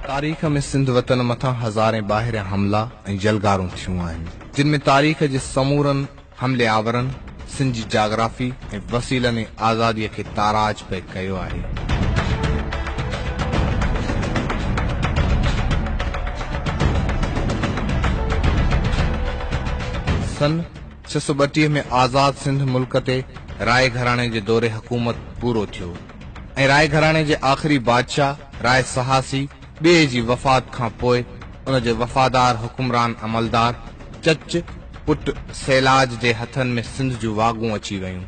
तारीख़ में सिंध वतन मथां हज़ारें ॿाहिरियां हमला ऐं जलगारूं थियूं आहिनि, जिन में तारीख़ जे समूरनि हमले आवरनि सिंध जी जाग्राफी ऐं वसीलनि आज़ादीअ खे ताराज पे कयो आहे। सन 632 में आज़ाद सिंध मुल्क ते राय घराणे जे दौरे हुकूमत पूरो थियो ऐं राय घराणे जे आख़िरी बादशाह राय सहासी ॿिए जी वफ़ात खां पोइ उन जे वफ़ादार हुकुमरान अमलदार चच पुट सैलाज जे हथनि में सिंध जूं वागूं अची वयूं।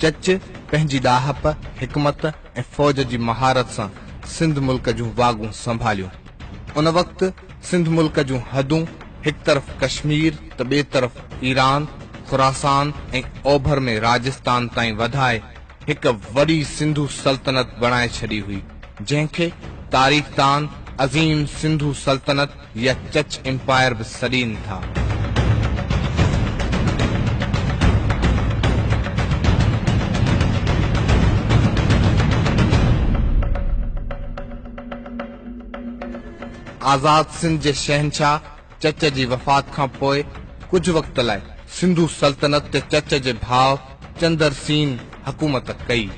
चच पंहिंजी ॾाहप हिकमत ऐं फ़ौज जी महारत सां सिंध मुल्क जूं वागूं संभालियूं। उन वक़्तु सिंध मुल्क जूं हदूं हिकु तरफ़ कश्मीर त ॿिए तरफ़ ईरान, खुरासान ऐं ओभर में राजस्थान ताईं वधाए हिकु वॾी सिंधु सल्तनत बणाए छॾी हुई, जंहिंखे तारीख़दान अज़ीम सिंधु सल्तनत या चच एम्पायर बि सॾीनि था। आज़ाद सिंध जे शहनशाह चच जी वफ़ात खां पोइ कुझु वक़्त लाइ सिंधु सल्तनत ते चच जे भाउ चंदर सीन हुकूमत कई,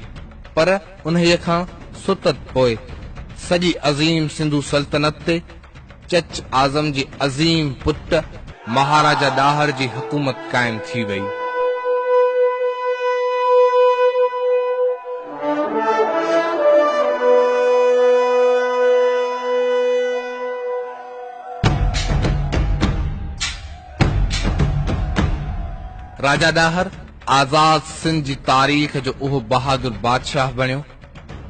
पर उन्हीअ खां सुतत पोइ सॼी अज़ीम सिंधु सल्तनत ते चच आज़म जी अज़ीम पुट महाराजा ॾाहर जी हुकूमत क़ाइम थी वई। राजा ॾाहर आज़ाद सिंध जी तारीख़ जो उहो बहादुर बादशाह बणियो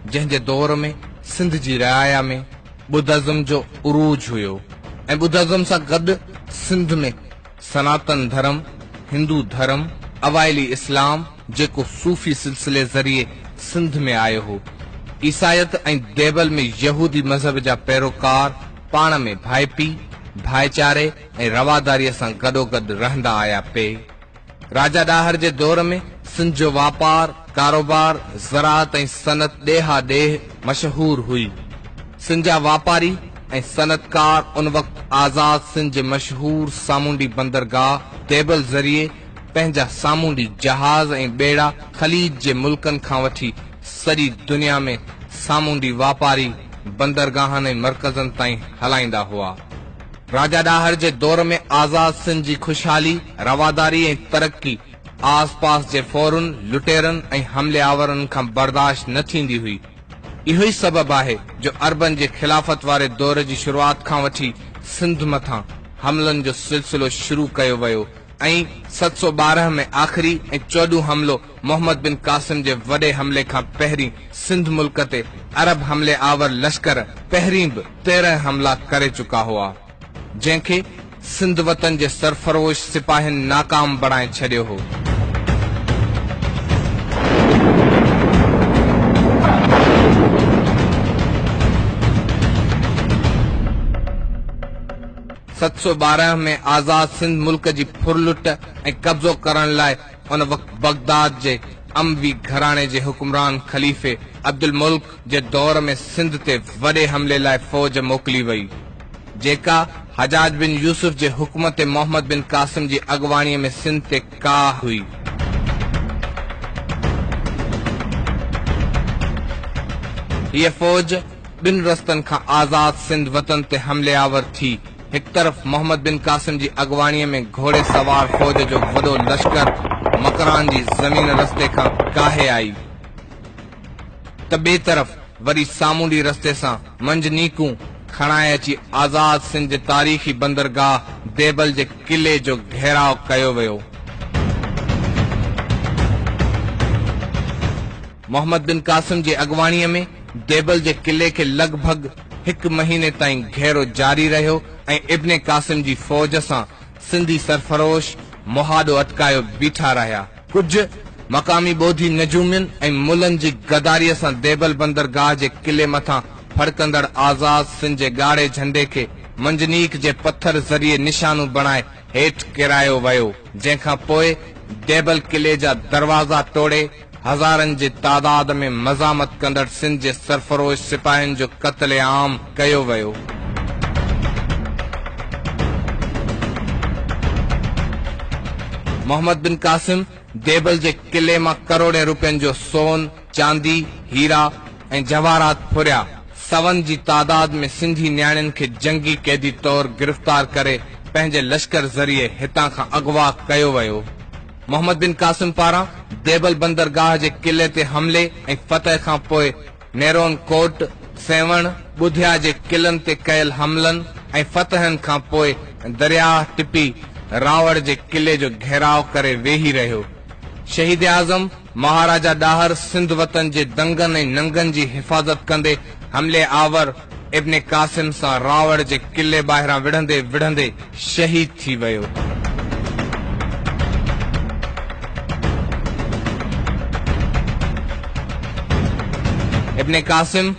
जंहिं जे दौर में सिंध जी रियाया में बुद्धिज़्म जो उरूज हुयो ऐं बुद्धिज़्म सां गॾु सिंध में सनातन धर्म, हिंदू धर्म, अवाइली इस्लाम जेको सूफ़ी सिलसिले ज़रिए सिंध में आयो हो, ईसायत ऐं देबल में यहूदी मज़हब जा पैरोकार पाण में भाइपी, भाईचारे ऐं रवादारीअ सां गॾोगॾु रहंदा आया पिए। राजा ॾाहर जे दौर में सिंध जो वापार, कारोबार, ज़राअत ऐं सनत ॾेहा ॾेह मशहूर हुई। सिंध जा वापारी ऐं सनतकार उन वक़्तु आज़ाद सिंध जे मशहूर सामूंडी बंदरगाह देबल ज़रिए पंहिंजा सामूंडी जहाज़ ऐं ॿेड़ा ख़लीज जे मुल्कनि खां वठी सॼी दुनिया में सामूंडी वापारी बंदरगाहनि ऐं मर्कज़नि ताईं हलाईंदा हुआ। राजा ॾाहर जे दौर में आज़ाद सिंध जी खुशहाली, रवादारी ऐं तरक्की आस पास जे फौरन लुटेरनि ऐं हमले आवरनि खां बर्दाश्त न थींदी हुई। इहो ई सबबु आहे जो अरबन जे खिलाफ़त वारे दौर जी शुरूआत खां वठी सिंध मथां हमलनि जो सिलसिलो शुरू कयो वियो ऐं 712 में आख़िरी ऐं 14 हमलो मोहम्मद बिन कासिम जे वॾे हमले खां पहिरीं सिंध मुल्क ते अरब हमले आवर लश्कर पहिरीं बि 13 हमला करे चुका हुआ, जंहिंखे सिंध वतन जे सरफरोश सिपाहियुनि नाकाम बणाए छॾियो हो। सत सौ 12 में आज़ाद सिंध मुल्क जी फुरलुट ऐं कब्ज़ो करण लाइ उन वक़्तु बगदाद जे अमवी घराणे जे हुकुमरान खलीफ़े अब्दुल मुल्क जे दौर में सिंध ते वॾे हमले लाइ फ़ौज मोकिली वई, जेका हजाज बिन यूसुफ जे हुकूमत मोहम्मद बिन कासिम जी अॻवाणीअ में सिंध ते का हुई। हीअ फ़ौज ॿिनि रस्तनि खां आज़ाद सिंध वतन ते हमले आवर थी। हिकु तरफ़ मोहम्मद बिन कासिम जी अॻवाणीअ में घोड़े सवार फ़ौज जो वॾो लश्कर मकरान जी ज़मीन रस्ते खां काहे आई, त ॿिए तरफ़ वरी सामूंडी रस्ते सां मंजनीकूं खणाए अची आज़ाद सिंध जे तारीख़ी बंदरगाह देबल जे किले जो घेराव कयो वियो। मोहम्मद बिन कासिम जी अॻवाणीअ में देबल जे किले खे लॻभॻ 1 महीने ताईं घेरो जारी रहियो ऐं इब्ने कासिम जी फ़ौज सां सिंधी सरफरोश मुहादो अटकायो बीठा रहिया। कुझु मक़ामी ॿोधी नजूमियुनि ऐं मुलनि जी गदारीअ सां देबल बंदरगाह जे किले मथां फड़कंदड़ आज़ाद सिंध जे ॻाढ़े झंडे खे मंजनीक जे पत्थर ज़रिए निशानो बणाए हेठि किरायो वियो, जंहिंखां पोइ देबल किले जा दरवाज़ा तोड़े हज़ारनि जी तादाद में मज़ामत कंदड़ सिंध जे सरफरोश सिपाहियुनि जो क़त्ल आम कयो वियो। मोहम्मद बिन कासिम देबल जे किले मां करोड़े रुपयनि जो सोन, चांदी, हीरा ऐं जवाहरात फुरिया। सवन जी तादाद में सिंधी न्याणियुनि खे जंगी कैदी तौर गिरफ़्तार करे पंहिंजे लश्कर ज़रिए हितां खां अगवा कयो वियो। मोहम्मद बिन कासिम पारां देबल बंदरगाह जे किले ते हमले ऐं फतह खां पोइ नेरोन कोट, सेवण, बुधिया जे किलनि ते कयल हमलनि ऐं फतहनि खां पोइ दरियाह टिपी रावड़ जे किले जो घेराव करे वेही रहियो। शहीद आज़म महाराजा ॾाहर सिंध वतन जे दंगनि ऐं नंगनि जी हिफ़ाज़त कंदे हमले आवर इब्न कासिम सां रावड़ जे किले ॿाहिरां विढ़ंदे विढ़ंदे शहीद थी वियो। इब्न कासिम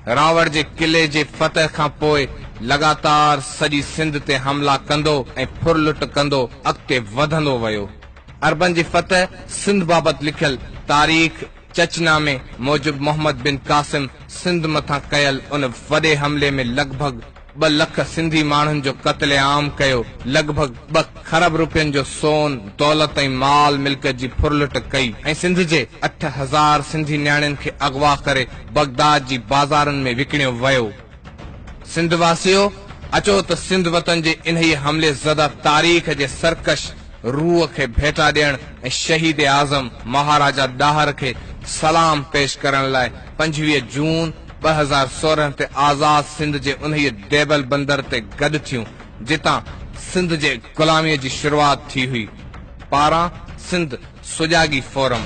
रावड़ जे किले जे फतह खां पोइ लगातार सॼी सिंध ते हमला कंदो ऐं फुरलुट कंदो अॻिते वधंदो वियो। अरबन जी फतह सिंध बाबति लिखियल तारीख़ चचनामे मूजिब मोहम्मद बिन कासिम सिंध मथां कयल उन वॾे हमले में लॻभॻ 2 लख सिंधी माण्हुनि जो क़त्ले आम कयो, लॻभॻ 2 खरब रुपयनि जो सोन, दौलत ऐं माल मिल्कियत जी फुरलुट कई ऐं सिंध जे 8000 सिंधी न्याणियुनि खे अगवा करे बगदाद जी बाज़ारनि में विकिणियो वियो। सिंध वासियो, अचो त सिंध वतन जे इन्ही हमले ज़दा तारीख़ जे सरकश रूह खे भेटा ॾियण ऐं शहीद आज़म महाराजा ॾाहर खे सलाम पेश करण लाइ 25 जून 2016 ते आज़ाद सिंध जे उन्ही देबल बंदर ते गॾु थियूं जितां सिंध जे गुलामीअ जी शुरूआत थी हुई। पारां सिंध सुजागी फोरम।